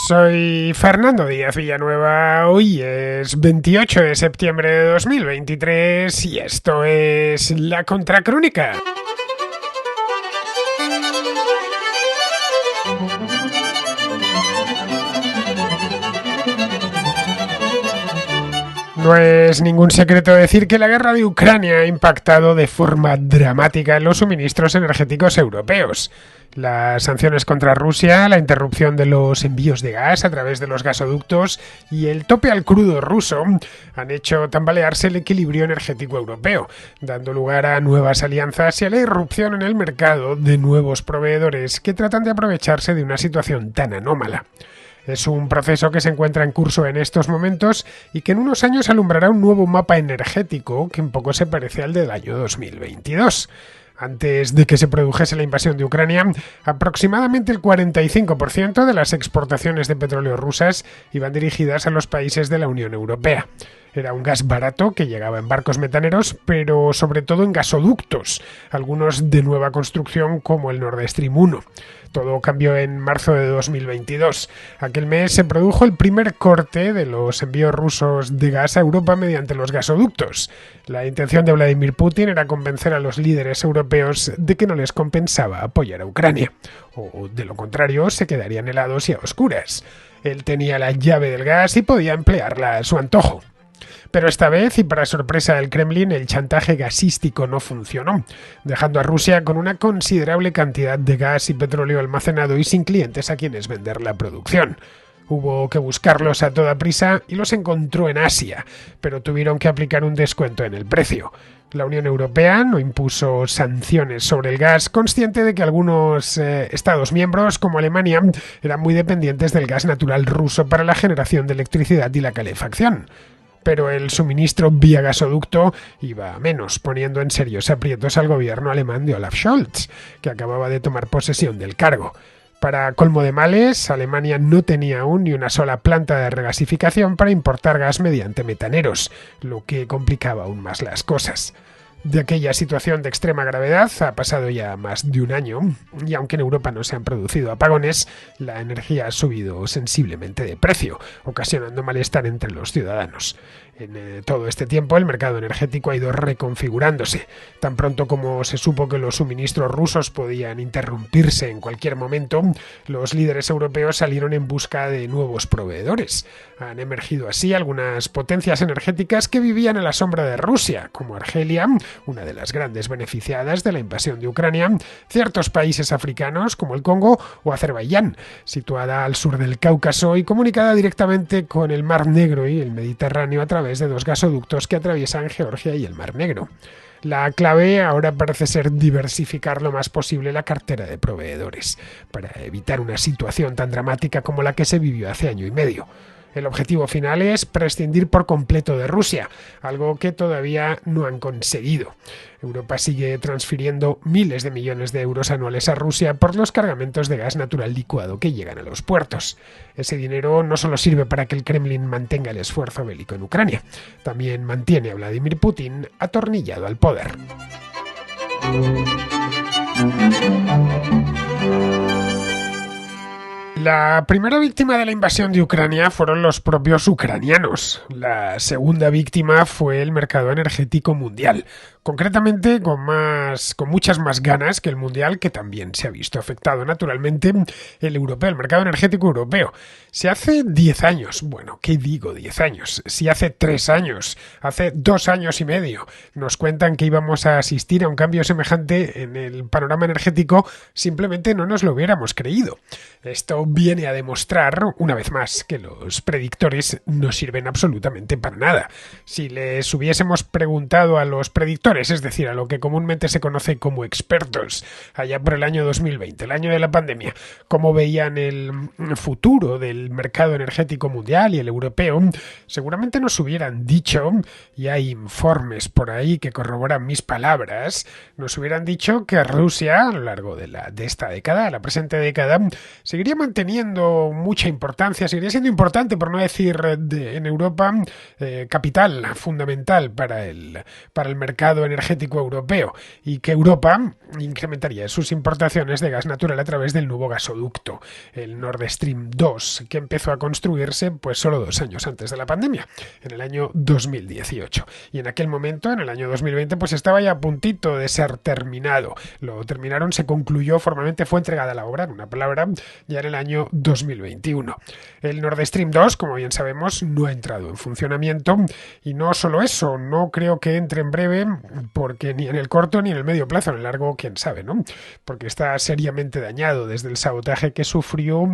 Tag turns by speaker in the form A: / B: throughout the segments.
A: Soy Fernando Díaz Villanueva, hoy es 28 de septiembre de 2023 y esto es La Contracrónica. No es ningún secreto decir que la guerra de Ucrania ha impactado de forma dramática en los suministros energéticos europeos. Las sanciones contra Rusia, la interrupción de los envíos de gas a través de los gasoductos y el tope al crudo ruso han hecho tambalearse el equilibrio energético europeo, dando lugar a nuevas alianzas y a la irrupción en el mercado de nuevos proveedores que tratan de aprovecharse de una situación tan anómala. Es un proceso que se encuentra en curso en estos momentos y que en unos años alumbrará un nuevo mapa energético que un poco se parece al del año 2022. Antes de que se produjese la invasión de Ucrania, aproximadamente el 45% de las exportaciones de petróleo rusas iban dirigidas a los países de la Unión Europea. Era un gas barato que llegaba en barcos metaneros, pero sobre todo en gasoductos, algunos de nueva construcción como el Nord Stream 1. Todo cambió en marzo de 2022. Aquel mes se produjo el primer corte de los envíos rusos de gas a Europa mediante los gasoductos. La intención de Vladimir Putin era convencer a los líderes europeos de que no les compensaba apoyar a Ucrania, o de lo contrario se quedarían helados y a oscuras. Él tenía la llave del gas y podía emplearla a su antojo. Pero esta vez, y para sorpresa del Kremlin, el chantaje gasístico no funcionó, dejando a Rusia con una considerable cantidad de gas y petróleo almacenado y sin clientes a quienes vender la producción. Hubo que buscarlos a toda prisa y los encontró en Asia, pero tuvieron que aplicar un descuento en el precio. La Unión Europea no impuso sanciones sobre el gas, consciente de que algunos Estados miembros, como Alemania, eran muy dependientes del gas natural ruso para la generación de electricidad y la calefacción. Pero el suministro vía gasoducto iba a menos, poniendo en serios aprietos al gobierno alemán de Olaf Scholz, que acababa de tomar posesión del cargo. Para colmo de males, Alemania no tenía aún ni una sola planta de regasificación para importar gas mediante metaneros, lo que complicaba aún más las cosas. De aquella situación de extrema gravedad ha pasado ya más de un año, y aunque en Europa no se han producido apagones, la energía ha subido sensiblemente de precio, ocasionando malestar entre los ciudadanos. En todo este tiempo el mercado energético ha ido reconfigurándose. Tan pronto como se supo que los suministros rusos podían interrumpirse en cualquier momento, los líderes europeos salieron en busca de nuevos proveedores. Han emergido así algunas potencias energéticas que vivían a la sombra de Rusia, como Argelia, una de las grandes beneficiadas de la invasión de Ucrania, ciertos países africanos como el Congo o Azerbaiyán, situada al sur del Cáucaso y comunicada directamente con el Mar Negro y el Mediterráneo a través de dos gasoductos que atraviesan Georgia y el Mar Negro. La clave ahora parece ser diversificar lo más posible la cartera de proveedores, para evitar una situación tan dramática como la que se vivió hace año y medio. El objetivo final es prescindir por completo de Rusia, algo que todavía no han conseguido. Europa sigue transfiriendo miles de millones de euros anuales a Rusia por los cargamentos de gas natural licuado que llegan a los puertos. Ese dinero no solo sirve para que el Kremlin mantenga el esfuerzo bélico en Ucrania, también mantiene a Vladimir Putin atornillado al poder. La primera víctima de la invasión de Ucrania fueron los propios ucranianos. La segunda víctima fue el mercado energético mundial, concretamente con muchas más ganas que el mundial, que también se ha visto afectado naturalmente el europeo, el mercado energético europeo. Si hace 10 años, bueno, ¿qué digo 10 años? Si hace 3 años, hace 2 años y medio, nos cuentan que íbamos a asistir a un cambio semejante en el panorama energético, simplemente no nos lo hubiéramos creído. Esto viene a demostrar, una vez más, que los predictores no sirven absolutamente para nada. Si les hubiésemos preguntado a los predictores, es decir, a lo que comúnmente se conoce como expertos, allá por el año 2020, el año de la pandemia, cómo veían el futuro del mercado energético mundial y el europeo, seguramente nos hubieran dicho, y hay informes por ahí que corroboran mis palabras, nos hubieran dicho que Rusia, a lo largo de esta década, la presente década, seguiría manteniendo mucha importancia, seguiría siendo importante, por no decir en Europa, capital fundamental para el mercado energético europeo y que Europa incrementaría sus importaciones de gas natural a través del nuevo gasoducto, el Nord Stream 2, que empezó a construirse pues solo 2 años antes de la pandemia, en el año 2018. Y en aquel momento, en el año 2020, pues estaba ya a puntito de ser terminado. Lo terminaron, se concluyó formalmente, fue entregada la obra, en una palabra, ya en el año 2021. El Nord Stream 2, como bien sabemos, no ha entrado en funcionamiento y no solo eso, no creo que entre en breve, porque ni en el corto ni en el medio plazo, en el largo, quién sabe, ¿no? Porque está seriamente dañado desde el sabotaje que sufrió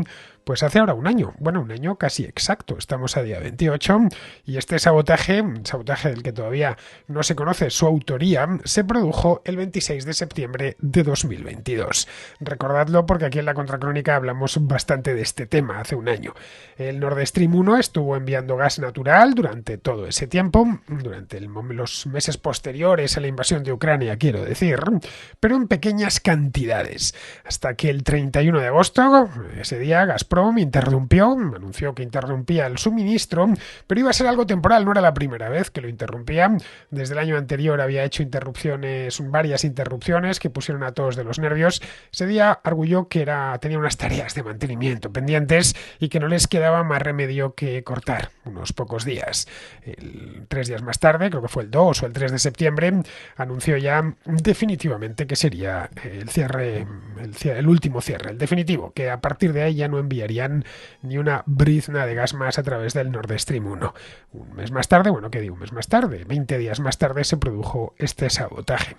A: pues hace ahora un año, bueno, un año casi exacto, estamos a día 28 y este sabotaje del que todavía no se conoce su autoría, se produjo el 26 de septiembre de 2022. Recordadlo porque aquí en la Contracrónica hablamos bastante de este tema hace un año. El Nord Stream 1 estuvo enviando gas natural durante todo ese tiempo, durante los meses posteriores a la invasión de Ucrania, quiero decir, pero en pequeñas cantidades, hasta que el 31 de agosto, ese día, Gazprom anunció que interrumpía el suministro, pero iba a ser algo temporal, no era la primera vez que lo interrumpía. Desde el año anterior había hecho varias interrupciones que pusieron a todos de los nervios. Ese día arguyó que tenía unas tareas de mantenimiento pendientes y que no les quedaba más remedio que cortar unos pocos días. 3 días más tarde, creo que fue el 2 o el 3 de septiembre, anunció ya definitivamente que sería el último cierre, el definitivo, que a partir de ahí ya no enviarían ni una brizna de gas más a través del Nord Stream 1. Un mes más tarde, 20 días más tarde se produjo este sabotaje.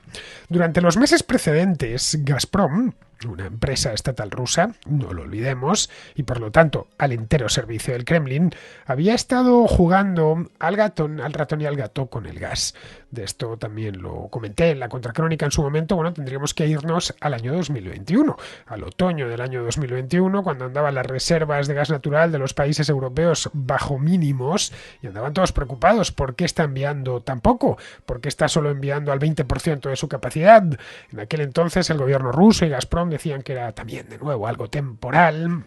A: Durante los meses precedentes, Gazprom, una empresa estatal rusa, no lo olvidemos, y por lo tanto al entero servicio del Kremlin, había estado jugando al ratón y al gato con el gas. De esto también lo comenté en la Contracrónica en su momento. Tendríamos que irnos al año 2021, al otoño del año 2021, cuando andaban las reservas de gas natural de los países europeos bajo mínimos y andaban todos preocupados. ¿Por qué está enviando tan poco? ¿Por qué está solo enviando al 20% de su capacidad? En aquel entonces el gobierno ruso y Gazprom decían que era también de nuevo algo temporal,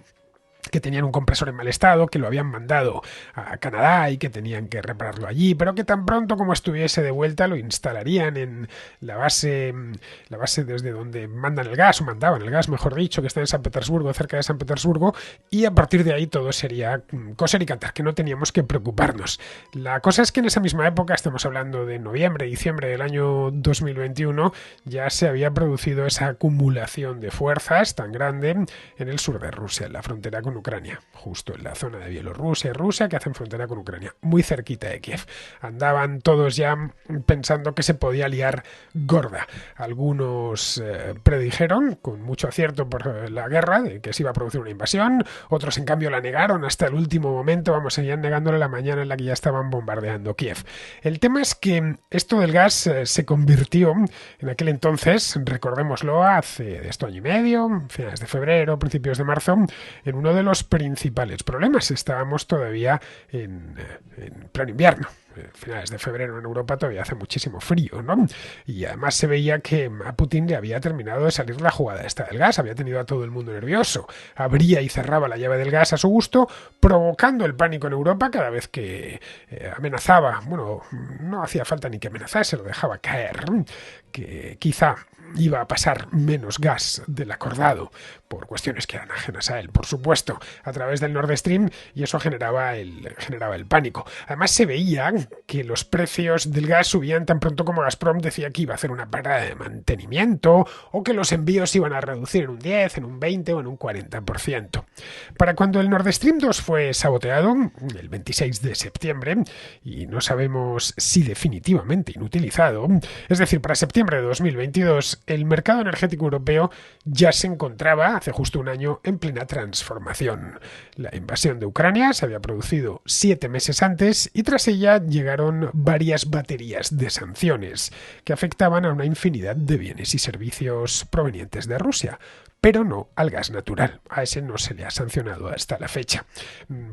A: que tenían un compresor en mal estado, que lo habían mandado a Canadá y que tenían que repararlo allí, pero que tan pronto como estuviese de vuelta lo instalarían en la base desde donde mandaban el gas, mejor dicho, que está en San Petersburgo, cerca de San Petersburgo, y a partir de ahí todo sería coser y cantar, que no teníamos que preocuparnos. La cosa es que en esa misma época, estamos hablando de noviembre, diciembre del año 2021, ya se había producido esa acumulación de fuerzas tan grande en el sur de Rusia, en la frontera con Ucrania, justo en la zona de Bielorrusia y Rusia, que hacen frontera con Ucrania, muy cerquita de Kiev. Andaban todos ya pensando que se podía liar gorda. Algunos predijeron, con mucho acierto por la guerra, de que se iba a producir una invasión, otros en cambio la negaron hasta el último momento, seguían negándole la mañana en la que ya estaban bombardeando Kiev. El tema es que esto del gas se convirtió en aquel entonces, recordémoslo, hace esto año y medio, finales de febrero, principios de marzo, en uno de los principales problemas. Estábamos todavía en pleno invierno. Finales de febrero en Europa todavía hace muchísimo frío, ¿no? Y además se veía que a Putin le había terminado de salir la jugada esta del gas, había tenido a todo el mundo nervioso, abría y cerraba la llave del gas a su gusto, provocando el pánico en Europa cada vez que amenazaba, no hacía falta ni que amenazase, lo dejaba caer, que quizá iba a pasar menos gas del acordado, por cuestiones que eran ajenas a él, por supuesto, a través del Nord Stream, y eso generaba el pánico. Además se veía que los precios del gas subían tan pronto como Gazprom decía que iba a hacer una parada de mantenimiento, o que los envíos iban a reducir en un 10, en un 20 o en un 40%. Para cuando el Nord Stream 2 fue saboteado, el 26 de septiembre, y no sabemos si definitivamente inutilizado, es decir, para septiembre de 2022, el mercado energético europeo ya se encontraba, hace justo un año, en plena transformación. La invasión de Ucrania se había producido 7 meses antes y tras ella llegaron varias baterías de sanciones que afectaban a una infinidad de bienes y servicios provenientes de Rusia, pero no al gas natural. A ese no se le ha sancionado hasta la fecha.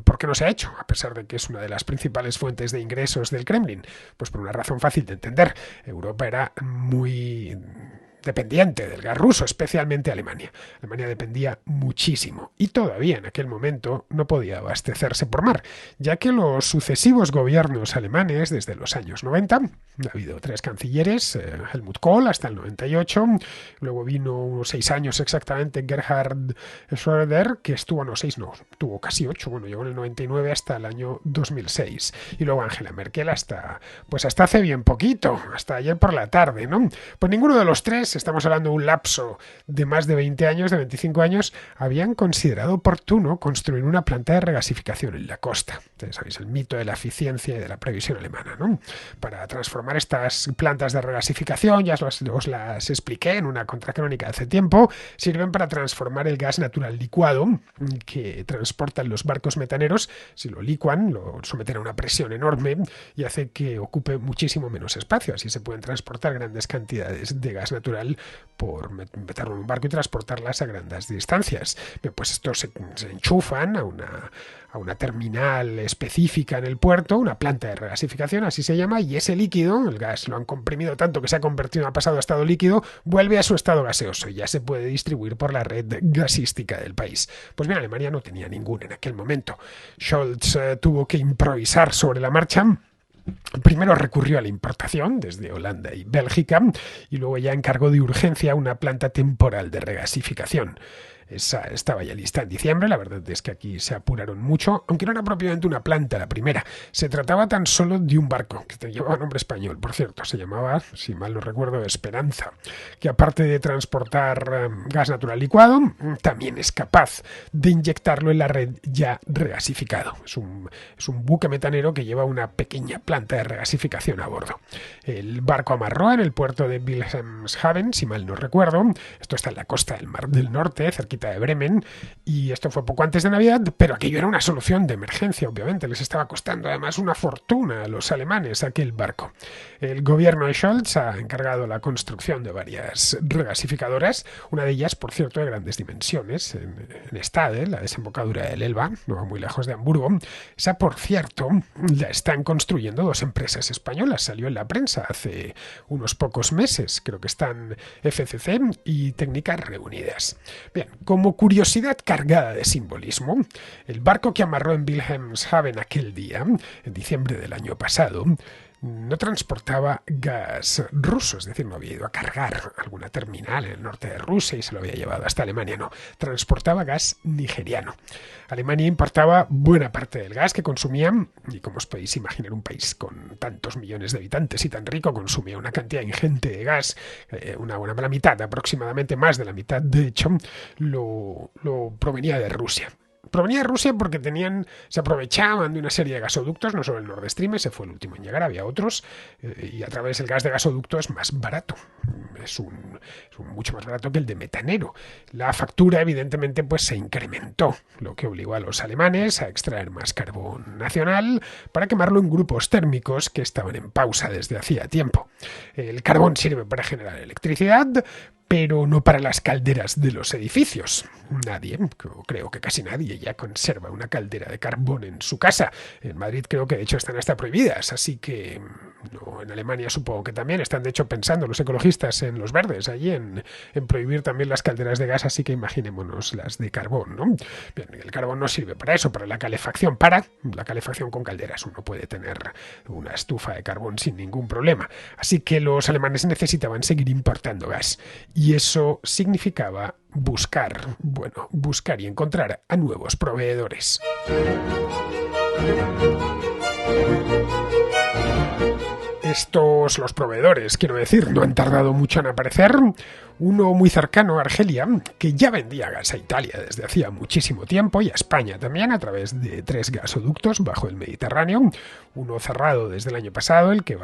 A: ¿Por qué no se ha hecho? A pesar de que es una de las principales fuentes de ingresos del Kremlin. Pues por una razón fácil de entender. Europa era muy dependiente del gas ruso, especialmente Alemania. Alemania dependía muchísimo y todavía en aquel momento no podía abastecerse por mar, ya que los sucesivos gobiernos alemanes desde los años 90, ha habido 3 cancilleres, Helmut Kohl hasta el 98, luego vino unos 6 años exactamente Gerhard Schröder, que estuvo, tuvo casi 8, llegó en el 99 hasta el año 2006, y luego Angela Merkel hasta hace bien poquito, hasta ayer por la tarde, ¿no? Pues ninguno de los 3, estamos hablando de un lapso de más de 20 años, de 25 años, habían considerado oportuno construir una planta de regasificación en la costa. Ustedes sabéis el mito de la eficiencia y de la previsión alemana, ¿no? Para transformar estas plantas de regasificación, ya os las expliqué en una contracrónica hace tiempo, sirven para transformar el gas natural licuado que transportan los barcos metaneros. Si lo licuan, lo someten a una presión enorme y hace que ocupe muchísimo menos espacio. Así se pueden transportar grandes cantidades de gas natural por meterlo en un barco y transportarlas a grandes distancias. Bien, pues estos se enchufan a una terminal específica en el puerto, una planta de regasificación, así se llama, y ese líquido, el gas, lo han comprimido tanto que se ha convertido, ha pasado a estado líquido, vuelve a su estado gaseoso y ya se puede distribuir por la red gasística del país. Pues bien, Alemania no tenía ninguna en aquel momento. Scholz tuvo que improvisar sobre la marcha. Primero recurrió a la importación desde Holanda y Bélgica y luego ya encargó de urgencia una planta temporal de regasificación. Esa estaba ya lista en diciembre, la verdad es que aquí se apuraron mucho, aunque no era propiamente una planta la primera. Se trataba tan solo de un barco, que llevaba nombre español, por cierto, se llamaba, si mal no recuerdo, Esperanza, que aparte de transportar gas natural licuado, también es capaz de inyectarlo en la red ya regasificado. Es un buque metanero que lleva una pequeña planta de regasificación a bordo. El barco amarró en el puerto de Wilhelmshaven, si mal no recuerdo. Esto está en la costa del Mar del Norte, cerquita de Bremen, y esto fue poco antes de Navidad, pero aquello era una solución de emergencia, obviamente. Les estaba costando además una fortuna a los alemanes aquel barco. El gobierno de Scholz ha encargado la construcción de varias regasificadoras, una de ellas, por cierto, de grandes dimensiones, en Stade, la desembocadura del Elba, no va muy lejos de Hamburgo. Esa, por cierto, la están construyendo 2 empresas españolas, salió en la prensa hace unos pocos meses, creo que están FCC y Técnicas Reunidas. Bien, como curiosidad cargada de simbolismo, el barco que amarró en Wilhelmshaven aquel día, en diciembre del año pasado, no transportaba gas ruso, es decir, no había ido a cargar alguna terminal en el norte de Rusia y se lo había llevado hasta Alemania, no, transportaba gas nigeriano. Alemania importaba buena parte del gas que consumían, y como os podéis imaginar, un país con tantos millones de habitantes y tan rico consumía una cantidad ingente de gas, la mitad, aproximadamente más de la mitad, de hecho, lo provenía de Rusia. Provenía de Rusia porque se aprovechaban de una serie de gasoductos, no solo el Nord Stream, ese fue el último en llegar, había otros, y a través del gas de gasoducto es más barato, es mucho más barato que el de metanero. La factura, evidentemente, pues se incrementó, lo que obligó a los alemanes a extraer más carbón nacional para quemarlo en grupos térmicos que estaban en pausa desde hacía tiempo. El carbón sirve para generar electricidad, pero no para las calderas de los edificios. Nadie, creo que casi nadie, ya conserva una caldera de carbón en su casa. En Madrid creo que de hecho están hasta prohibidas, así que en Alemania supongo que también están de hecho pensando los ecologistas en los verdes, allí en prohibir también las calderas de gas, así que imaginémonos las de carbón, ¿no? Bien, el carbón no sirve para eso, para la calefacción con calderas. Uno puede tener una estufa de carbón sin ningún problema. Así que los alemanes necesitaban seguir importando gas. Y eso significaba buscar y encontrar a nuevos proveedores. Los proveedores, quiero decir, no han tardado mucho en aparecer. Uno muy cercano, Argelia, que ya vendía gas a Italia desde hacía muchísimo tiempo y a España también a través de 3 gasoductos bajo el Mediterráneo. Uno cerrado desde el año pasado, el que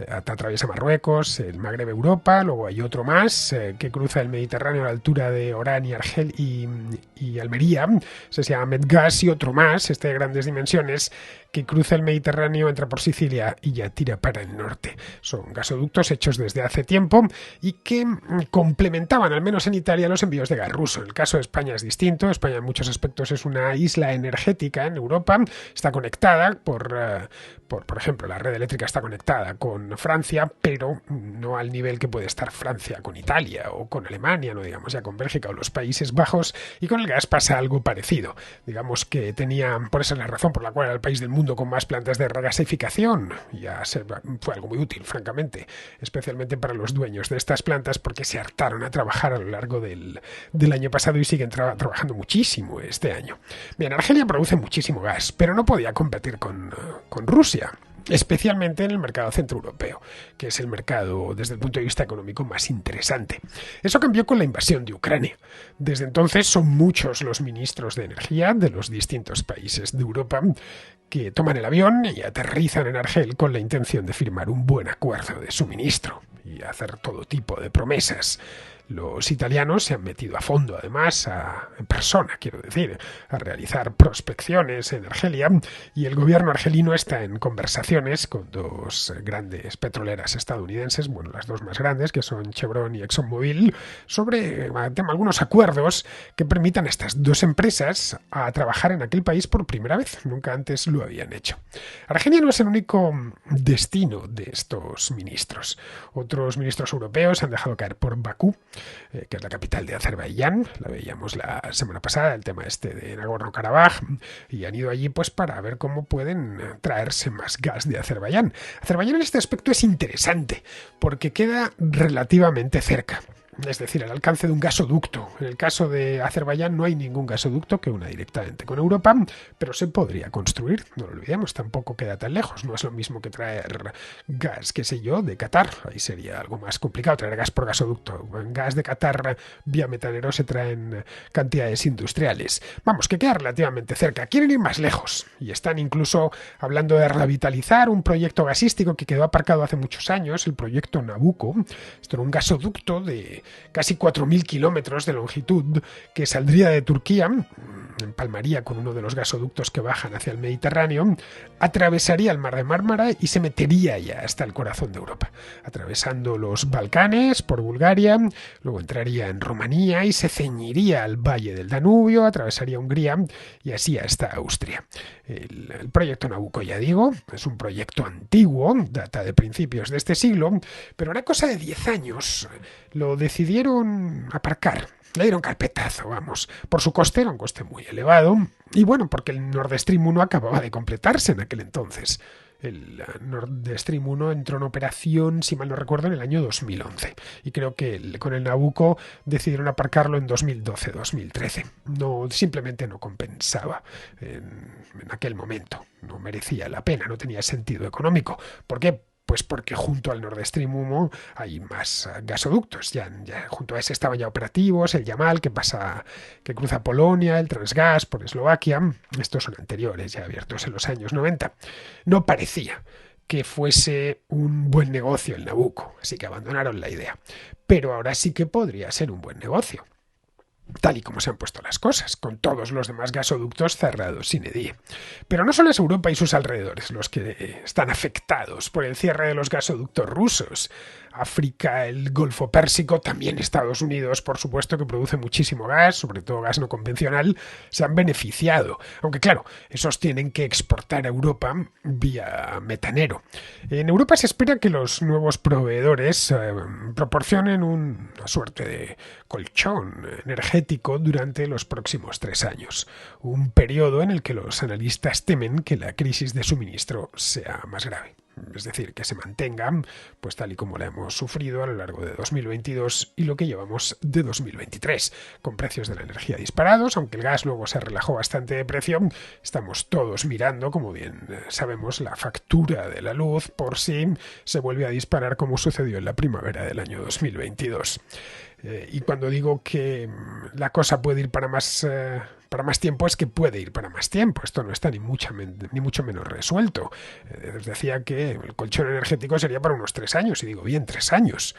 A: atraviesa Marruecos, el Magreb, Europa. Luego hay otro más que cruza el Mediterráneo a la altura de Orán y Almería. Se llama Medgas, y otro más, de grandes dimensiones, que cruza el Mediterráneo, entra por Sicilia y ya tira para el norte. Son gasoductos hechos desde hace tiempo y que complementaban, al menos en Italia, los envíos de gas ruso. En el caso de España es distinto. España en muchos aspectos es una isla energética en Europa. Está conectada por ejemplo, la red eléctrica está conectada con Francia, pero no al nivel que puede estar Francia con Italia o con Alemania, no digamos ya con Bélgica o los Países Bajos, y con el gas pasa algo parecido. Digamos que por esa es la razón por la cual era el país del mundo con más plantas de regasificación. Fue algo muy útil, francamente, especialmente para los dueños de estas plantas, porque se hartaron a trabajar a lo largo del año pasado y siguen trabajando muchísimo este año. Bien, Argelia produce muchísimo gas, pero no podía competir con Rusia, especialmente en el mercado centroeuropeo, que es el mercado desde el punto de vista económico más interesante. Eso cambió con la invasión de Ucrania. Desde entonces son muchos los ministros de energía de los distintos países de Europa que toman el avión y aterrizan en Argel con la intención de firmar un buen acuerdo de suministro y hacer todo tipo de promesas. Los italianos se han metido a fondo, además, en persona, quiero decir, a realizar prospecciones en Argelia, y el gobierno argelino está en conversaciones con dos grandes petroleras estadounidenses, bueno, las dos más grandes, que son Chevron y ExxonMobil, sobre algunos acuerdos que permitan a estas dos empresas a trabajar en aquel país por primera vez. Nunca antes lo habían hecho. Argelia no es el único destino de estos ministros. Otros ministros europeos han dejado caer por Bakú, que es la capital de Azerbaiyán. La veíamos la semana pasada, el tema de Nagorno-Karabaj, y han ido allí pues para ver cómo pueden traerse más gas de Azerbaiyán. Azerbaiyán en este aspecto es interesante porque queda relativamente cerca. Es decir, al alcance de un gasoducto. En el caso de Azerbaiyán no hay ningún gasoducto que una directamente con Europa, pero se podría construir, no lo olvidemos, tampoco queda tan lejos. No es lo mismo que traer gas, qué sé yo, de Qatar. Ahí sería algo más complicado, traer gas por gasoducto. Gas de Qatar vía metanero se traen cantidades industriales. Vamos, que queda relativamente cerca. Quieren ir más lejos y están incluso hablando de revitalizar un proyecto gasístico que quedó aparcado hace muchos años, el proyecto Nabucco. Esto era un gasoducto de casi 4.000 kilómetros de longitud que saldría de Turquía, empalmaría con uno de los gasoductos que bajan hacia el Mediterráneo, atravesaría el mar de Mármara y se metería ya hasta el corazón de Europa, atravesando los Balcanes por Bulgaria, luego entraría en Rumanía y se ceñiría al valle del Danubio, atravesaría Hungría y así hasta Austria. El proyecto Nabucco, ya digo, es un proyecto antiguo, data de principios de este siglo, pero era cosa de 10 años. Lo decidieron aparcar, le dieron carpetazo, vamos, por su coste, era un coste muy elevado, y bueno, porque el Nord Stream 1 acababa de completarse en aquel entonces. El Nord Stream 1 entró en operación, si mal no recuerdo, en el año 2011. Y creo que con el Nabucco decidieron aparcarlo en 2012-2013. No, simplemente no compensaba en aquel momento. No merecía la pena, no tenía sentido económico. ¿Por qué? Pues porque junto al Nord Stream 1 hay más gasoductos. Ya junto a ese estaban ya operativos, el Yamal, que cruza Polonia, el Transgas por Eslovaquia. Estos son anteriores, ya abiertos en los años 90. No parecía que fuese un buen negocio el Nabucco, así que abandonaron la idea. Pero ahora sí que podría ser un buen negocio, tal y como se han puesto las cosas, con todos los demás gasoductos cerrados sine die. Pero no solo es Europa y sus alrededores los que están afectados por el cierre de los gasoductos rusos. África, el Golfo Pérsico, también Estados Unidos, por supuesto, que produce muchísimo gas, sobre todo gas no convencional, se han beneficiado. Aunque claro, esos tienen que exportar a Europa vía metanero. En Europa se espera que los nuevos proveedores proporcionen una suerte de colchón energético durante los próximos 3 años. Un periodo en el que los analistas temen que la crisis de suministro sea más grave. Es decir, que se mantenga pues tal y como la hemos sufrido a lo largo de 2022 y lo que llevamos de 2023, con precios de la energía disparados, aunque el gas luego se relajó bastante de precio. Estamos todos mirando, como bien sabemos, la factura de la luz por si se vuelve a disparar como sucedió en la primavera del año 2022. Y cuando digo que la cosa puede ir para más tiempo, es que puede ir para más tiempo. Esto no está ni mucho menos resuelto. Les decía que el colchón energético sería para unos 3 años, y digo bien, 3 años.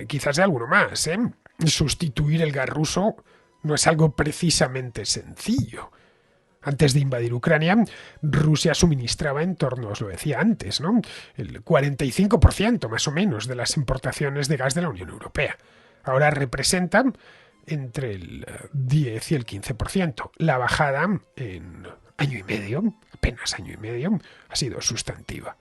A: Quizás de alguno más, ¿eh? Sustituir el gas ruso no es algo precisamente sencillo. Antes de invadir Ucrania, Rusia suministraba en torno, os lo decía antes, ¿no?, el 45% más o menos de las importaciones de gas de la Unión Europea. Ahora representan entre el 10 y el 15%. La bajada en año y medio, apenas año y medio, ha sido sustantiva.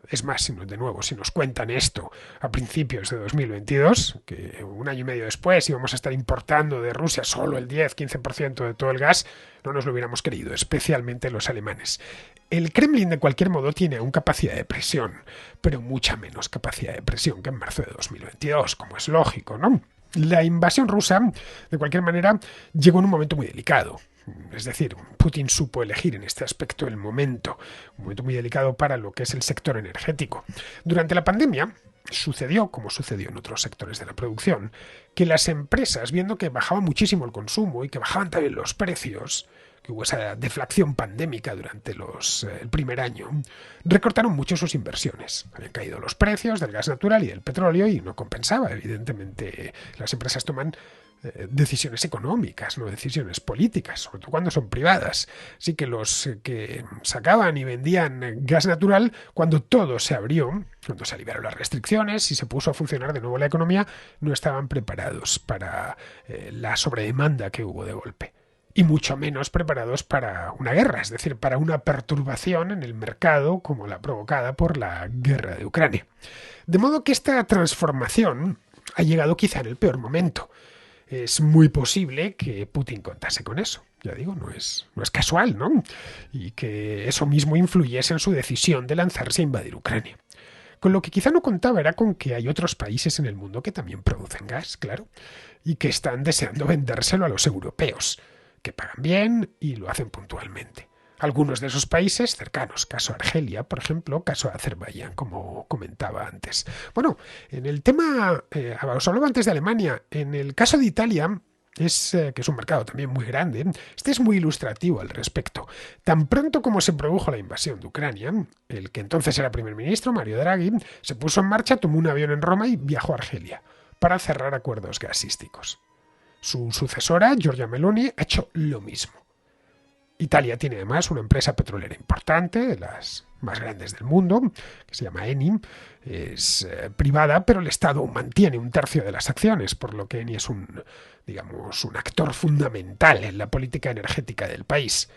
A: Es más, de nuevo, si nos cuentan esto a principios de 2022, que un año y medio después íbamos a estar importando de Rusia solo el 10-15% de todo el gas, no nos lo hubiéramos creído, especialmente los alemanes. El Kremlin, de cualquier modo, tiene aún capacidad de presión, pero mucha menos capacidad de presión que en marzo de 2022, como es lógico, ¿no? La invasión rusa, de cualquier manera, llegó en un momento muy delicado. Es decir, Putin supo elegir en este aspecto el momento, un momento muy delicado para lo que es el sector energético. Durante la pandemia sucedió, como sucedió en otros sectores de la producción, que las empresas, viendo que bajaba muchísimo el consumo y que bajaban también los precios, que hubo esa deflación pandémica durante el primer año, recortaron mucho sus inversiones. Habían caído los precios del gas natural y del petróleo y no compensaba. Evidentemente, las empresas toman decisiones económicas, no decisiones políticas, sobre todo cuando son privadas. Así que los que sacaban y vendían gas natural, cuando todo se abrió, cuando se aliviaron las restricciones y se puso a funcionar de nuevo la economía, no estaban preparados para la sobredemanda que hubo de golpe. Y mucho menos preparados para una guerra, es decir, para una perturbación en el mercado como la provocada por la guerra de Ucrania. De modo que esta transformación ha llegado quizá en el peor momento. Es muy posible que Putin contase con eso. Ya digo, no es casual, ¿no? Y que eso mismo influyese en su decisión de lanzarse a invadir Ucrania. Con lo que quizá no contaba era con que hay otros países en el mundo que también producen gas, claro, y que están deseando vendérselo a los europeos, que pagan bien y lo hacen puntualmente. Algunos de esos países cercanos, caso Argelia, por ejemplo, caso Azerbaiyán, como comentaba antes. Bueno, en el tema, os hablaba antes de Alemania, en el caso de Italia, que es un mercado también muy grande, este es muy ilustrativo al respecto. Tan pronto como se produjo la invasión de Ucrania, el que entonces era primer ministro, Mario Draghi, se puso en marcha, tomó un avión en Roma y viajó a Argelia para cerrar acuerdos gasísticos. Su sucesora, Giorgia Meloni, ha hecho lo mismo. Italia tiene además una empresa petrolera importante, de las más grandes del mundo, que se llama Eni. Es privada, pero el Estado mantiene un tercio de las acciones, por lo que Eni es un actor fundamental en la política energética del país.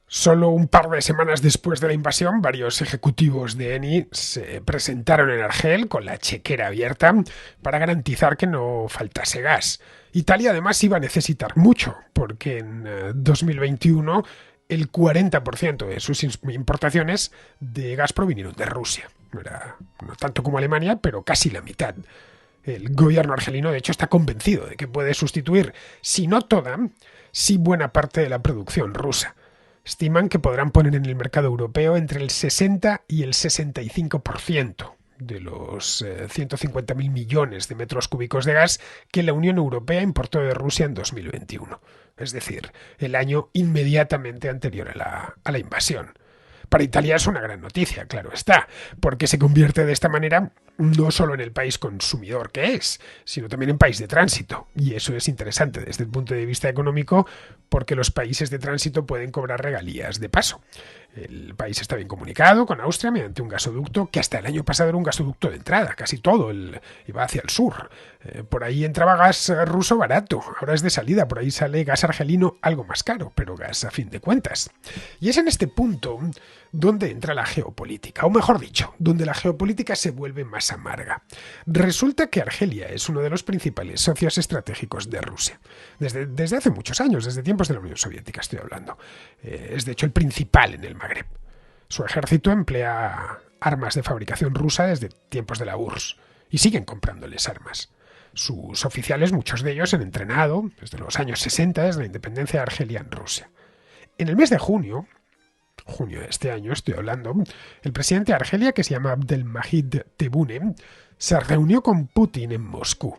A: Solo un par de semanas después de la invasión, varios ejecutivos de Eni se presentaron en Argel con la chequera abierta para garantizar que no faltase gas. Italia además iba a necesitar mucho, porque en 2021 el 40% de sus importaciones de gas provinieron de Rusia. No era no tanto como Alemania, pero casi la mitad. El gobierno argelino, de hecho, está convencido de que puede sustituir, si no toda, sí buena parte de la producción rusa. Estiman que podrán poner en el mercado europeo entre el 60 y el 65% de los 150.000 millones de metros cúbicos de gas que la Unión Europea importó de Rusia en 2021. Es decir, el año inmediatamente anterior a la invasión. Para Italia es una gran noticia, claro está, porque se convierte de esta manera no solo en el país consumidor que es, sino también en país de tránsito. Y eso es interesante desde el punto de vista económico, porque los países de tránsito pueden cobrar regalías de paso. El país está bien comunicado con Austria mediante un gasoducto que hasta el año pasado era un gasoducto de entrada, casi todo iba hacia el sur. Por ahí entraba gas ruso barato, ahora es de salida, por ahí sale gas argelino algo más caro, pero gas a fin de cuentas. Y es en este punto donde entra la geopolítica, o mejor dicho, donde la geopolítica se vuelve más amarga. Resulta que Argelia es uno de los principales socios estratégicos de Rusia. Desde hace muchos años, desde tiempos de la Unión Soviética estoy hablando. Es de hecho el principal en el Magreb. Su ejército emplea armas de fabricación rusa desde tiempos de la URSS y siguen comprándoles armas. Sus oficiales, muchos de ellos, han entrenado desde los años 60, desde la independencia de Argelia en Rusia. En el mes de junio de este año estoy hablando, el presidente de Argelia, que se llama Abdelmajid Tebboune, se reunió con Putin en Moscú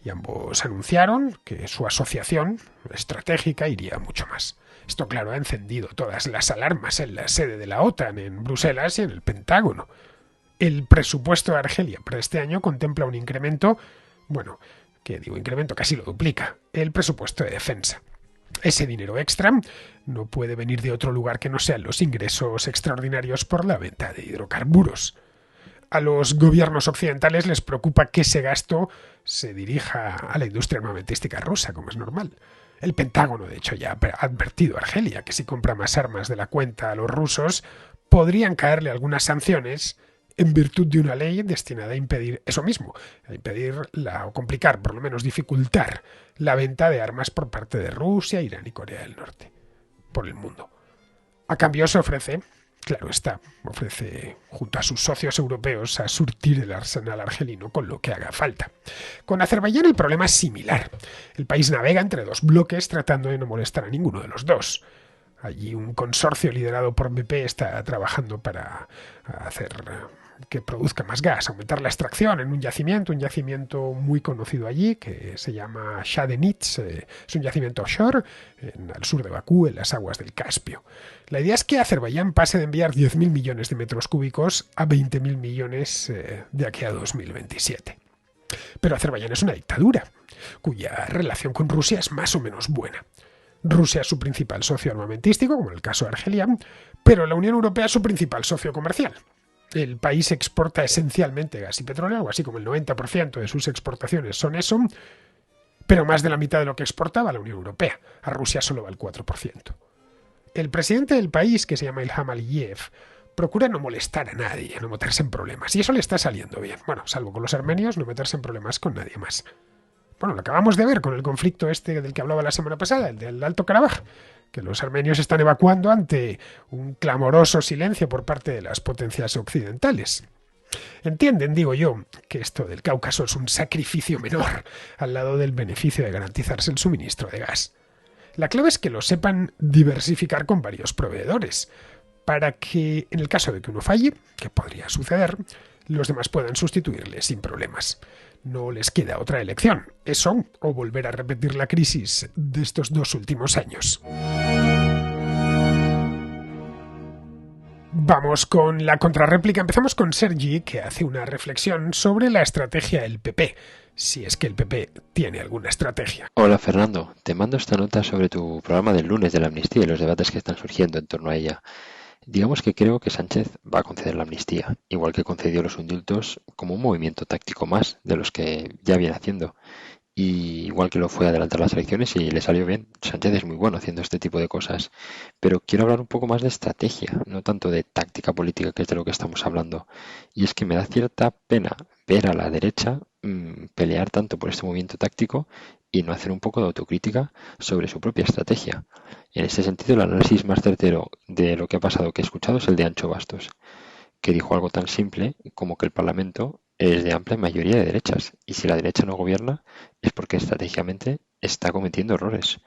A: y ambos anunciaron que su asociación estratégica iría mucho más. Esto, claro, ha encendido todas las alarmas en la sede de la OTAN, en Bruselas y en el Pentágono. El presupuesto de Argelia para este año contempla un incremento, incremento casi lo duplica, el presupuesto de defensa. Ese dinero extra no puede venir de otro lugar que no sean los ingresos extraordinarios por la venta de hidrocarburos. A los gobiernos occidentales les preocupa que ese gasto se dirija a la industria armamentística rusa, como es normal. El Pentágono, de hecho, ya ha advertido a Argelia que si compra más armas de la cuenta a los rusos, podrían caerle algunas sanciones en virtud de una ley destinada a impedir eso mismo, a impedir o complicar, por lo menos dificultar, la venta de armas por parte de Rusia, Irán y Corea del Norte por el mundo. A cambio se ofrece, claro está, ofrece junto a sus socios europeos a surtir el arsenal argelino con lo que haga falta. Con Azerbaiyán el problema es similar. El país navega entre dos bloques tratando de no molestar a ninguno de los dos. Allí un consorcio liderado por BP está trabajando para hacer que produzca más gas, aumentar la extracción en un yacimiento muy conocido allí que se llama Shah Deniz, es un yacimiento offshore al sur de Bakú, en las aguas del Caspio. La idea es que Azerbaiyán pase de enviar 10.000 millones de metros cúbicos a 20.000 millones de aquí a 2027. Pero Azerbaiyán es una dictadura, cuya relación con Rusia es más o menos buena. Rusia es su principal socio armamentístico, como en el caso de Argelia, pero la Unión Europea es su principal socio comercial. El país exporta esencialmente gas y petróleo, algo así como el 90% de sus exportaciones son eso, pero más de la mitad de lo que exporta va a la Unión Europea. A Rusia solo va el 4%. El presidente del país, que se llama Ilham Aliyev, procura no molestar a nadie, no meterse en problemas, y eso le está saliendo bien. Bueno, salvo con los armenios, no meterse en problemas con nadie más. Bueno, lo acabamos de ver con el conflicto este del que hablaba la semana pasada, el del Alto Karabaj, que los armenios están evacuando ante un clamoroso silencio por parte de las potencias occidentales. Entienden, digo yo, que esto del Cáucaso es un sacrificio menor al lado del beneficio de garantizarse el suministro de gas. La clave es que lo sepan diversificar con varios proveedores, para que, en el caso de que uno falle, que podría suceder, los demás puedan sustituirle sin problemas. No les queda otra elección, eso o volver a repetir la crisis de estos 2 últimos años. Vamos con la contrarréplica. Empezamos con Sergi, que hace una reflexión sobre la estrategia del PP, si es que el PP tiene alguna estrategia.
B: Hola Fernando, te mando esta nota sobre tu programa del lunes de la amnistía y los debates que están surgiendo en torno a ella. Digamos que creo que Sánchez va a conceder la amnistía, igual que concedió los indultos como un movimiento táctico más de los que ya viene haciendo. Y igual que lo fue adelantar las elecciones y le salió bien. Sánchez es muy bueno haciendo este tipo de cosas. Pero quiero hablar un poco más de estrategia, no tanto de táctica política, que es de lo que estamos hablando. Y es que me da cierta pena ver a la derecha pelear tanto por este movimiento táctico y no hacer un poco de autocrítica sobre su propia estrategia. En este sentido, el análisis más certero de lo que ha pasado que he escuchado es el de Ancho Bastos, que dijo algo tan simple como que el Parlamento es de amplia mayoría de derechas, y si la derecha no gobierna es porque estratégicamente está cometiendo errores,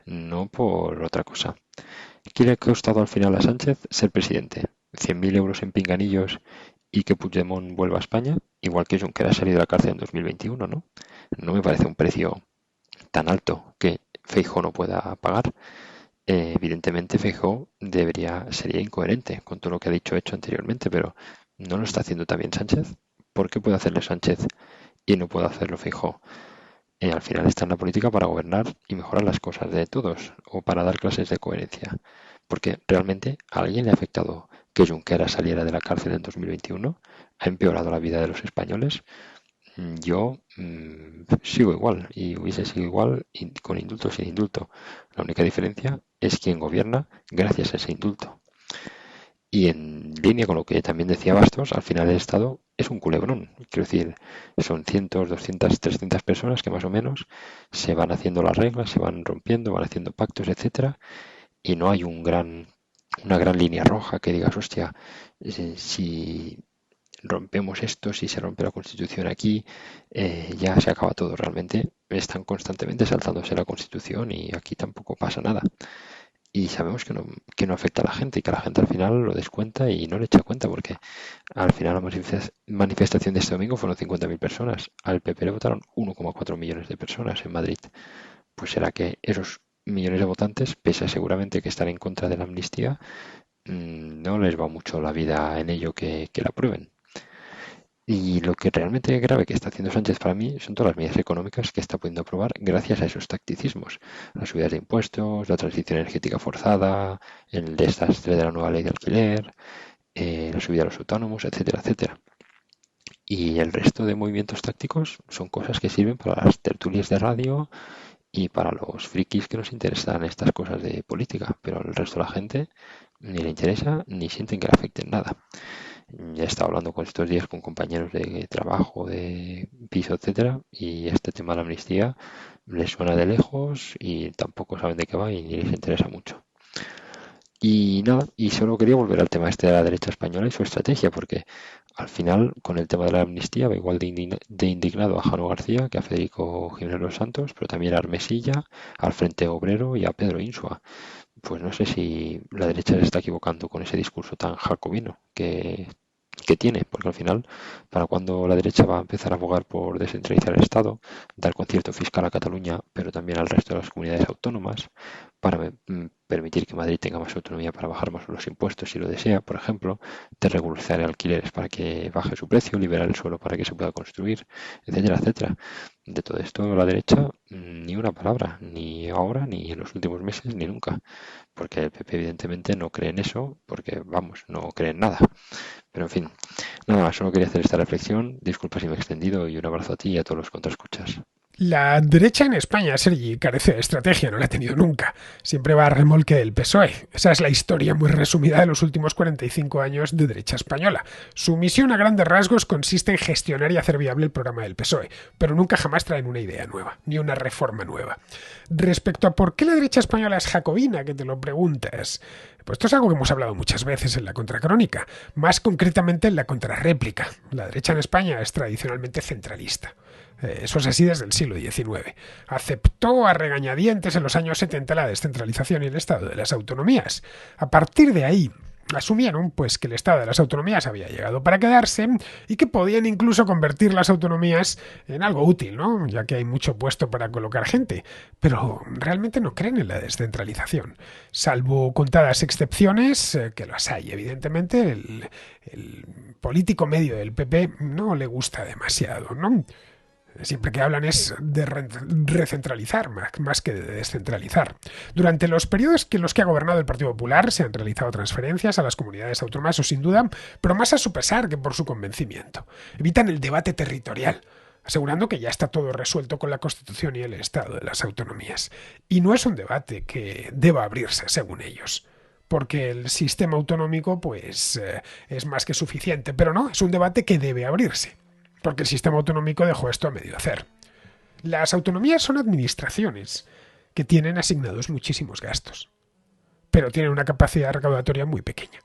B: no por otra cosa. ¿Qué le ha costado al final a Sánchez ser presidente? ¿100.000 euros en pinganillos y que Puigdemont vuelva a España? Igual que Juncker ha salido de la cárcel en 2021, ¿no? No me parece un precio tan alto que Feijóo no pueda pagar. Evidentemente Feijóo sería incoherente con todo lo que ha hecho anteriormente, pero ¿no lo está haciendo también Sánchez? ¿Por qué puede hacerlo Sánchez y no puede hacerlo Feijóo? Al final está en la política para gobernar y mejorar las cosas de todos, o para dar clases de coherencia. Porque realmente a alguien le ha afectado que Junqueras saliera de la cárcel en 2021, ha empeorado la vida de los españoles. Yo sigo igual y hubiese sido igual con indulto o sin indulto. La única diferencia es quién gobierna gracias a ese indulto. Y en línea con lo que también decía Bastos, al final el Estado es un culebrón. Quiero decir, son cientos, 200, 300 personas que más o menos se van haciendo las reglas, se van rompiendo, van haciendo pactos, etcétera, y no hay una gran línea roja que digas, hostia, si rompemos esto, si se rompe la Constitución aquí, ya se acaba todo. Realmente están constantemente saltándose la Constitución y aquí tampoco pasa nada. Y sabemos que no afecta a la gente y que la gente al final lo descuenta y no le echa cuenta, porque al final la manifestación de este domingo fueron 50.000 personas. Al PP le votaron 1,4 millones de personas en Madrid. Pues será que esos millones de votantes, pese a seguramente que están en contra de la amnistía, no les va mucho la vida en ello que la aprueben. Y lo que realmente grave que está haciendo Sánchez para mí son todas las medidas económicas que está pudiendo aprobar gracias a esos tacticismos. Las subidas de impuestos, la transición energética forzada, el desastre de la nueva ley de alquiler, la subida a los autónomos, etcétera, etcétera. Y el resto de movimientos tácticos son cosas que sirven para las tertulias de radio y para los frikis que nos interesan estas cosas de política, pero al resto de la gente ni le interesa ni sienten que le afecten nada. Ya he estado hablando con estos días con compañeros de trabajo, de piso, etcétera, y este tema de la amnistía les suena de lejos y tampoco saben de qué va y ni les interesa mucho. Y nada, y solo quería volver al tema este de la derecha española y su estrategia, porque al final, con el tema de la amnistía, va igual de indignado a Jano García que a Federico Jiménez Los Santos, pero también a Armesilla, al Frente Obrero y a Pedro Insua. Pues no sé si la derecha se está equivocando con ese discurso tan jacobino que tiene, porque al final, para cuando la derecha va a empezar a abogar por descentralizar el Estado, dar concierto fiscal a Cataluña, pero también al resto de las comunidades autónomas, para permitir que Madrid tenga más autonomía para bajar más los impuestos si lo desea, por ejemplo, desregularizar alquileres para que baje su precio, liberar el suelo para que se pueda construir, etcétera, etcétera. De todo esto la derecha ni una palabra, ni ahora, ni en los últimos meses, ni nunca, porque el PP evidentemente no cree en eso, porque vamos, no cree en nada. Pero en fin, nada más, solo quería hacer esta reflexión. Disculpa si me he extendido y un abrazo a ti y a todos los contraescuchas.
A: La derecha en España, Sergi, carece de estrategia, no la ha tenido nunca. Siempre va a remolque del PSOE. Esa es la historia muy resumida de los últimos 45 años de derecha española. Su misión a grandes rasgos consiste en gestionar y hacer viable el programa del PSOE, pero nunca jamás traen una idea nueva, ni una reforma nueva. Respecto a por qué la derecha española es jacobina, que te lo preguntas, pues esto es algo que hemos hablado muchas veces en la contracrónica, más concretamente en la contrarréplica. La derecha en España es tradicionalmente centralista. Eso es así desde el siglo XIX. Aceptó a regañadientes en los años 70 la descentralización y el Estado de las autonomías. A partir de ahí, asumieron pues que el Estado de las autonomías había llegado para quedarse y que podían incluso convertir las autonomías en algo útil, ¿no? Ya que hay mucho puesto para colocar gente, pero realmente no creen en la descentralización, salvo contadas excepciones, que las hay, evidentemente, el político medio del PP no le gusta demasiado, ¿no? Siempre que hablan es de recentralizar más que de descentralizar. Durante los periodos en los que ha gobernado el Partido Popular se han realizado transferencias a las comunidades autónomas, o sin duda, pero más a su pesar que por su convencimiento. Evitan el debate territorial, asegurando que ya está todo resuelto con la Constitución y el Estado de las autonomías. Y no es un debate que deba abrirse, según ellos, porque el sistema autonómico pues es más que suficiente, pero no, es un debate que debe abrirse, porque el sistema autonómico dejó esto a medio hacer. Las autonomías son administraciones que tienen asignados muchísimos gastos, pero tienen una capacidad recaudatoria muy pequeña.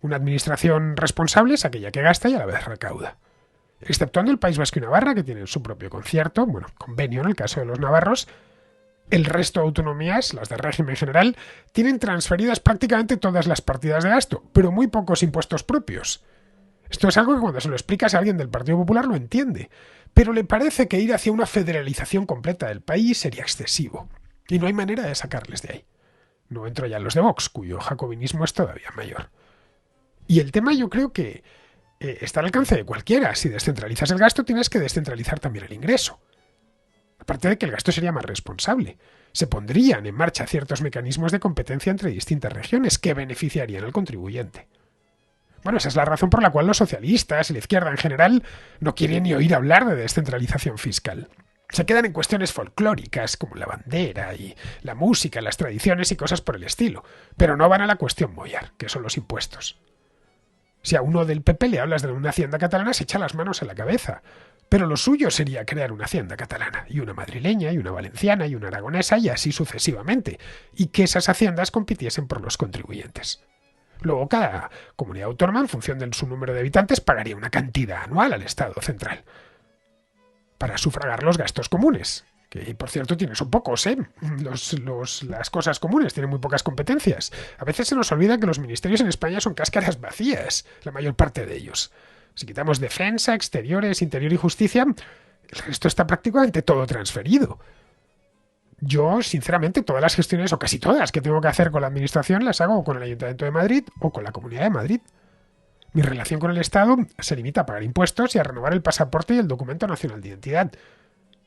A: Una administración responsable es aquella que gasta y a la vez recauda. Exceptuando el País Vasco y Navarra, que tienen su propio convenio en el caso de los navarros, el resto de autonomías, las de régimen general, tienen transferidas prácticamente todas las partidas de gasto, pero muy pocos impuestos propios. Esto es algo que cuando se lo explicas a alguien del Partido Popular lo entiende, pero le parece que ir hacia una federalización completa del país sería excesivo, y no hay manera de sacarles de ahí. No entro ya en los de Vox, cuyo jacobinismo es todavía mayor. Y el tema yo creo que está al alcance de cualquiera. Si descentralizas el gasto, tienes que descentralizar también el ingreso. Aparte de que el gasto sería más responsable. Se pondrían en marcha ciertos mecanismos de competencia entre distintas regiones que beneficiarían al contribuyente. Bueno, esa es la razón por la cual los socialistas y la izquierda en general no quieren ni oír hablar de descentralización fiscal. Se quedan en cuestiones folclóricas como la bandera y la música, las tradiciones y cosas por el estilo, pero no van a la cuestión mollar, que son los impuestos. Si a uno del PP le hablas de una hacienda catalana, se echa las manos a la cabeza, pero lo suyo sería crear una hacienda catalana, y una madrileña, y una valenciana, y una aragonesa, y así sucesivamente, y que esas haciendas compitiesen por los contribuyentes. Luego cada comunidad autónoma, en función de su número de habitantes, pagaría una cantidad anual al Estado central para sufragar los gastos comunes, que por cierto son pocos, ¿eh? Las cosas comunes tienen muy pocas competencias. A veces se nos olvida que los ministerios en España son cáscaras vacías, la mayor parte de ellos. Si quitamos defensa, exteriores, interior y justicia, el resto está prácticamente todo transferido. Yo, sinceramente, todas las gestiones, o casi todas, que tengo que hacer con la administración, las hago con el Ayuntamiento de Madrid o con la Comunidad de Madrid. Mi relación con el Estado se limita a pagar impuestos y a renovar el pasaporte y el documento nacional de identidad.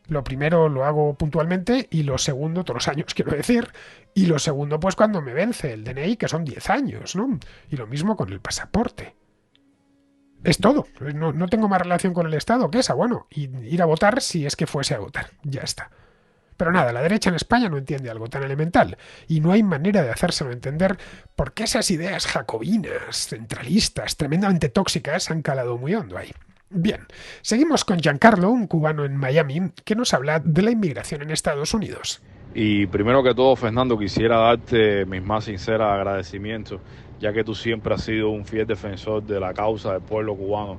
A: Lo primero lo hago puntualmente y lo segundo, todos los años quiero decir, y lo segundo pues cuando me vence el DNI, que son 10 años, ¿no? Y lo mismo con el pasaporte. Es todo. No tengo más relación con el Estado que esa. Bueno, y ir a votar si es que fuese a votar. Ya está. Pero nada, la derecha en España no entiende algo tan elemental y no hay manera de hacérselo entender por qué esas ideas jacobinas, centralistas, tremendamente tóxicas han calado muy hondo ahí. Bien, seguimos con Giancarlo, un cubano en Miami, que nos habla de la inmigración en Estados Unidos.
C: Y primero que todo, Fernando, quisiera darte mis más sinceros agradecimientos, ya que tú siempre has sido un fiel defensor de la causa del pueblo cubano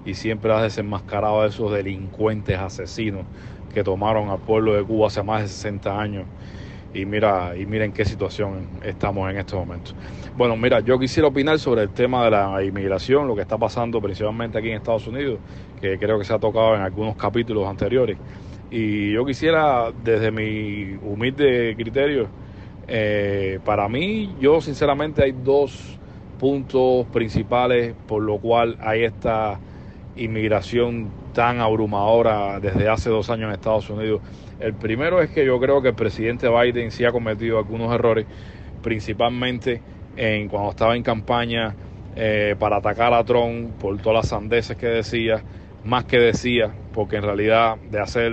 C: y siempre has desenmascarado a esos delincuentes asesinos que tomaron al pueblo de Cuba hace más de 60 años. Y mira en qué situación estamos en estos momentos. Bueno, mira, yo quisiera opinar sobre el tema de la inmigración, lo que está pasando principalmente aquí en Estados Unidos, que creo que se ha tocado en algunos capítulos anteriores. Y yo quisiera, desde mi humilde criterio, para mí, yo sinceramente hay dos puntos principales por lo cual hay esta inmigración tan abrumadora desde hace 2 años en Estados Unidos. El primero es que yo creo que el presidente Biden sí ha cometido algunos errores, principalmente cuando estaba en campaña para atacar a Trump por todas las sandeces que decía, más que decía, porque en realidad de hacer,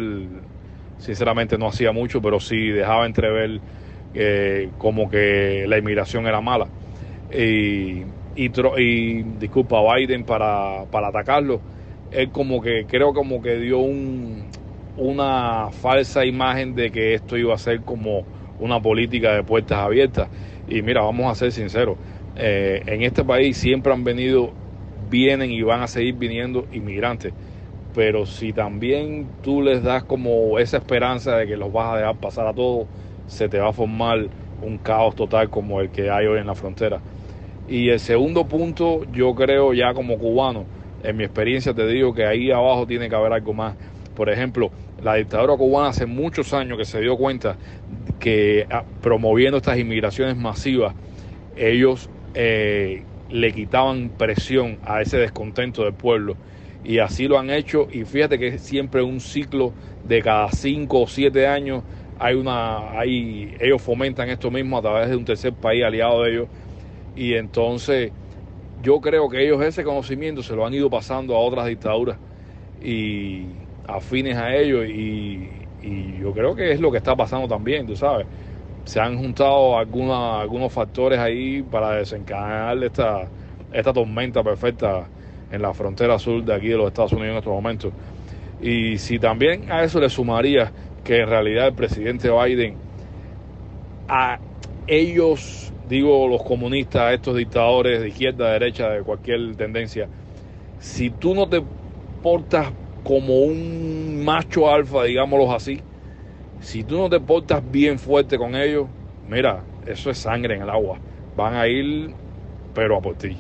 C: sinceramente no hacía mucho, pero sí dejaba entrever como que la inmigración era mala. Y disculpa, Biden para atacarlo, él creo que dio una falsa imagen de que esto iba a ser como una política de puertas abiertas. Y mira, vamos a ser sinceros, en este país siempre vienen y van a seguir viniendo inmigrantes, pero si también tú les das como esa esperanza de que los vas a dejar pasar a todos, se te va a formar un caos total como el que hay hoy en la frontera. Y el segundo punto, yo creo, ya como cubano, en mi experiencia te digo que ahí abajo tiene que haber algo más. Por ejemplo, la dictadura cubana hace muchos años que se dio cuenta que promoviendo estas inmigraciones masivas, ellos le quitaban presión a ese descontento del pueblo. Y así lo han hecho, y fíjate que es siempre un ciclo de cada 5 o 7 años ellos fomentan esto mismo a través de un tercer país aliado de ellos. Y entonces yo creo que ellos ese conocimiento se lo han ido pasando a otras dictaduras y afines a ellos, y yo creo que es lo que está pasando también, tú sabes. Se han juntado algunos factores ahí para desencadenar esta tormenta perfecta en la frontera sur de aquí de los Estados Unidos en estos momentos. Y si también a eso le sumaría que en realidad el presidente Biden, a ellos, digo los comunistas, estos dictadores de izquierda, de derecha, de cualquier tendencia, si tú no te portas como un macho alfa, digámoslo así, si tú no te portas bien fuerte con ellos, mira, eso es sangre en el agua. Van a ir, pero a por ti.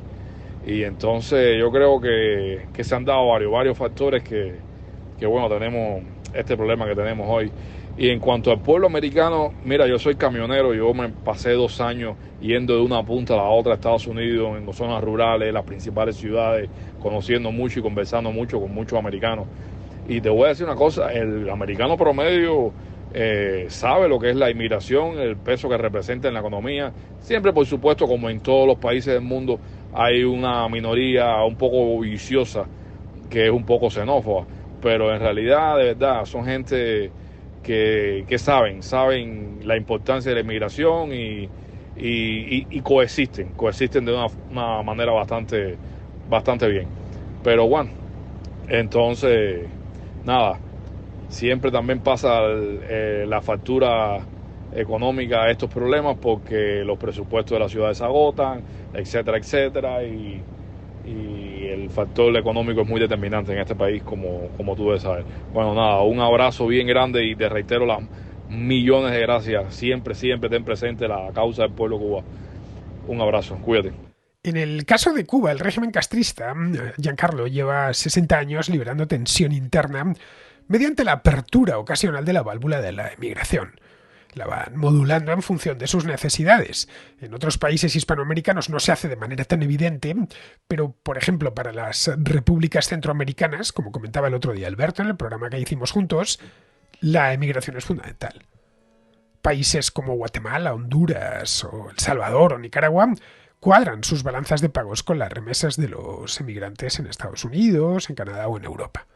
C: Y entonces yo creo que se han dado varios factores que bueno, tenemos este problema que tenemos hoy. Y en cuanto al pueblo americano, mira, yo soy camionero, yo me pasé 2 años yendo de una punta a la otra de Estados Unidos, en zonas rurales, las principales ciudades, conociendo mucho y conversando mucho con muchos americanos. Y te voy a decir una cosa, el americano promedio sabe lo que es la inmigración, el peso que representa en la economía. Siempre, por supuesto, como en todos los países del mundo, hay una minoría un poco viciosa que es un poco xenófoba, pero en realidad, de verdad, son gente que saben la importancia de la inmigración y coexisten de una manera bastante bien. Pero bueno, entonces, nada, siempre también pasa la factura económica a estos problemas porque los presupuestos de la ciudad se agotan, etcétera, y el factor económico es muy determinante en este país, como tú debes saber. Bueno, nada, un abrazo bien grande y te reitero las millones de gracias. Siempre ten presente la causa del pueblo cubano. Un abrazo, cuídate.
A: En el caso de Cuba, el régimen castrista, Giancarlo lleva 60 años liberando tensión interna mediante la apertura ocasional de la válvula de la emigración. La van modulando en función de sus necesidades. En otros países hispanoamericanos no se hace de manera tan evidente, pero, por ejemplo, para las repúblicas centroamericanas, como comentaba el otro día Alberto en el programa que hicimos juntos, la emigración es fundamental. Países como Guatemala, Honduras, o El Salvador o Nicaragua cuadran sus balanzas de pagos con las remesas de los emigrantes en Estados Unidos, en Canadá o en Europa.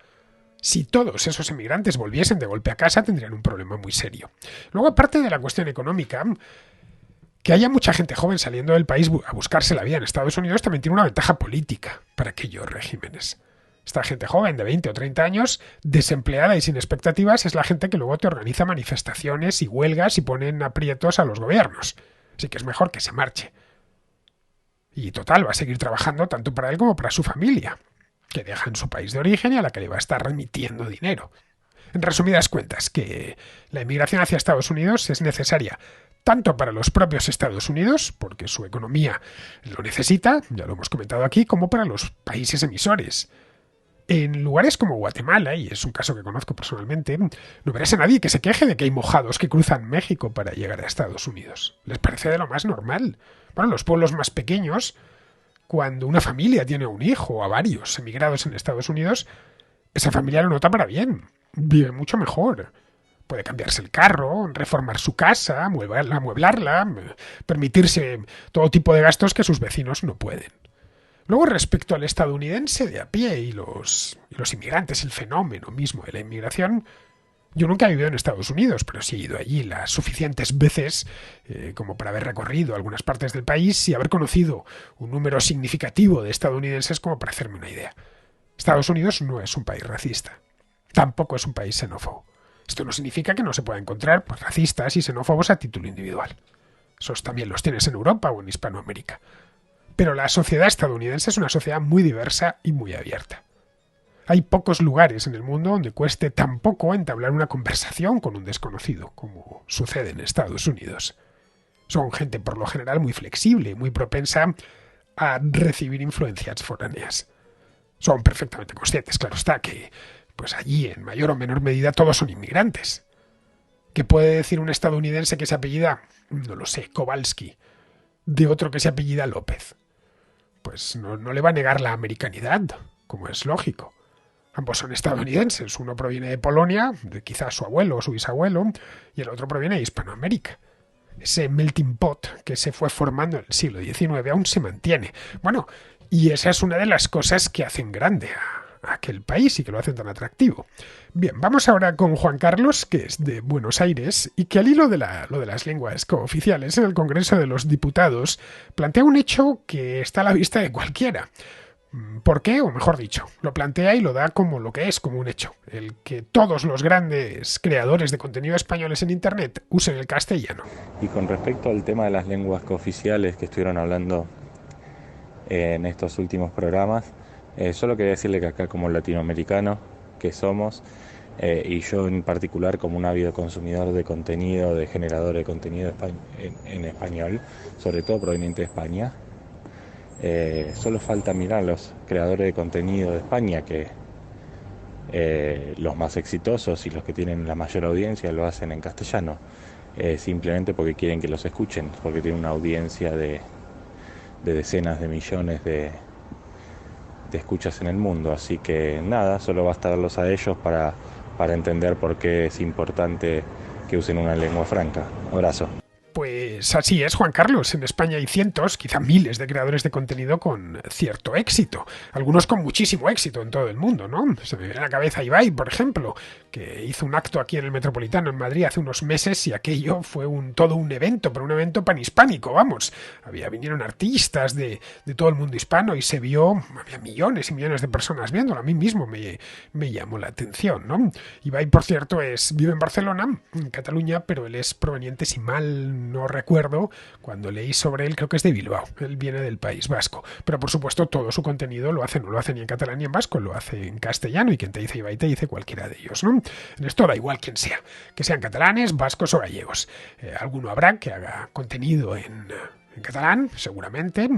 A: Si todos esos emigrantes volviesen de golpe a casa, tendrían un problema muy serio. Luego, aparte de la cuestión económica, que haya mucha gente joven saliendo del país a buscarse la vida en Estados Unidos también tiene una ventaja política para aquellos regímenes. Esta gente joven de 20 o 30 años, desempleada y sin expectativas, es la gente que luego te organiza manifestaciones y huelgas y ponen aprietos a los gobiernos. Así que es mejor que se marche. Y total, va a seguir trabajando tanto para él como para su familia, que deja en su país de origen y a la que le va a estar remitiendo dinero. En resumidas cuentas, que la emigración hacia Estados Unidos es necesaria tanto para los propios Estados Unidos, porque su economía lo necesita, ya lo hemos comentado aquí, como para los países emisores. En lugares como Guatemala, y es un caso que conozco personalmente, no verás a nadie que se queje de que hay mojados que cruzan México para llegar a Estados Unidos. Les parece de lo más normal. Bueno, los pueblos más pequeños, cuando una familia tiene un hijo o a varios emigrados en Estados Unidos, esa familia lo nota para bien. Vive mucho mejor. Puede cambiarse el carro, reformar su casa, amueblarla, permitirse todo tipo de gastos que sus vecinos no pueden. Luego, respecto al estadounidense de a pie y los inmigrantes, el fenómeno mismo de la inmigración, yo nunca he vivido en Estados Unidos, pero sí he ido allí las suficientes veces como para haber recorrido algunas partes del país y haber conocido un número significativo de estadounidenses como para hacerme una idea. Estados Unidos no es un país racista, tampoco es un país xenófobo. Esto no significa que no se pueda encontrar racistas y xenófobos a título individual. Esos también los tienes en Europa o en Hispanoamérica. Pero la sociedad estadounidense es una sociedad muy diversa y muy abierta. Hay pocos lugares en el mundo donde cueste tan poco entablar una conversación con un desconocido, como sucede en Estados Unidos. Son gente por lo general muy flexible y muy propensa a recibir influencias foráneas. Son perfectamente conscientes, claro está, que pues allí en mayor o menor medida todos son inmigrantes. ¿Qué puede decir un estadounidense que se apellida, no lo sé, Kowalski, de otro que se apellida López? Pues no le va a negar la americanidad, como es lógico. Ambos son estadounidenses, uno proviene de Polonia, de quizás su abuelo o su bisabuelo, y el otro proviene de Hispanoamérica. Ese melting pot que se fue formando en el siglo XIX aún se mantiene. Bueno, y esa es una de las cosas que hacen grande a aquel país y que lo hacen tan atractivo. Bien, vamos ahora con Juan Carlos, que es de Buenos Aires, y que al hilo de lo de las lenguas cooficiales en el Congreso de los Diputados plantea un hecho que está a la vista de cualquiera. ¿Por qué? O mejor dicho, lo plantea y lo da como lo que es, como un hecho. El que todos los grandes creadores de contenido españoles en Internet usen el castellano.
D: Y con respecto al tema de las lenguas cooficiales que estuvieron hablando en estos últimos programas, solo quería decirle que acá como latinoamericano que somos, y yo en particular como un ávido consumidor de contenido, de generador de contenido en español, sobre todo proveniente de España, solo falta mirar a los creadores de contenido de España, que los más exitosos y los que tienen la mayor audiencia lo hacen en castellano, simplemente porque quieren que los escuchen, porque tienen una audiencia de decenas de millones de escuchas en el mundo. Así que nada, solo basta verlos a ellos para entender por qué es importante que usen una lengua franca. Abrazo. Pues
A: así es, Juan Carlos. En España hay cientos, quizá miles de creadores de contenido con cierto éxito. Algunos con muchísimo éxito en todo el mundo, ¿no? Se me viene a la cabeza Ibai, por ejemplo, que hizo un acto aquí en el Metropolitano, en Madrid, hace unos meses y aquello fue todo un evento, pero un evento panhispánico, vamos. Vinieron artistas de todo el mundo hispano y se vio, había millones y millones de personas viéndolo. A mí mismo me llamó la atención, ¿no? Ibai, por cierto, vive en Barcelona, en Cataluña, pero él es proveniente, si mal no recuerdo, cuando leí sobre él, creo que es de Bilbao. Él viene del País Vasco. Pero por supuesto todo su contenido no lo hace ni en catalán ni en vasco, lo hace en castellano, y quien te dice Ibai te dice cualquiera de ellos, ¿no? En esto da igual quien sea, que sean catalanes, vascos o gallegos. Alguno habrá que haga contenido en catalán, seguramente,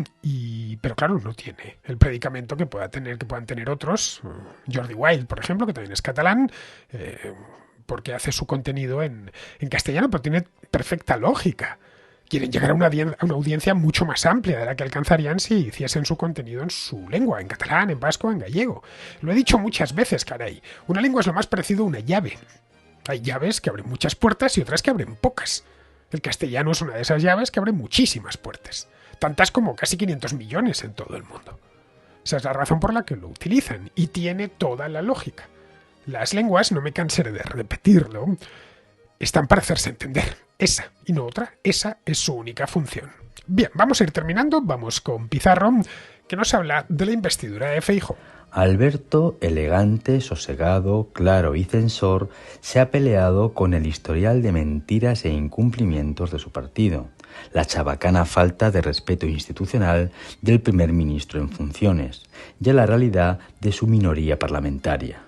A: pero claro, no tiene el predicamento que puedan tener otros. Jordi Wild, por ejemplo, que también es catalán, porque hace su contenido en castellano, pero tiene perfecta lógica. Quieren llegar a una audiencia mucho más amplia de la que alcanzarían si hiciesen su contenido en su lengua, en catalán, en vasco, en gallego. Lo he dicho muchas veces, caray. Una lengua es lo más parecido a una llave. Hay llaves que abren muchas puertas y otras que abren pocas. El castellano es una de esas llaves que abre muchísimas puertas. Tantas como casi 500 millones en todo el mundo. Esa es la razón por la que lo utilizan y tiene toda la lógica. Las lenguas, no me cansaré de repetirlo, están para hacerse entender. Esa y no otra, esa es su única función. Bien, vamos a ir terminando, vamos con Pizarro, que nos habla de la investidura de Feijóo.
E: Alberto, elegante, sosegado, claro y censor, se ha peleado con el historial de mentiras e incumplimientos de su partido, la chabacana falta de respeto institucional del primer ministro en funciones y a la realidad de su minoría parlamentaria.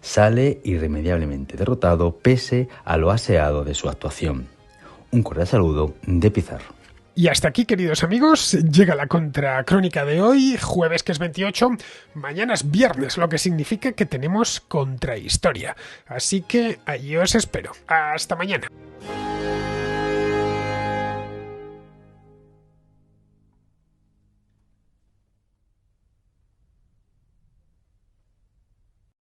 E: Sale irremediablemente derrotado pese a lo aseado de su actuación. Un cordial saludo de Pizarro.
A: Y hasta aquí, queridos amigos, llega la contracrónica de hoy, jueves que es 28, mañana es viernes, lo que significa que tenemos contrahistoria. Así que allí os espero. Hasta mañana.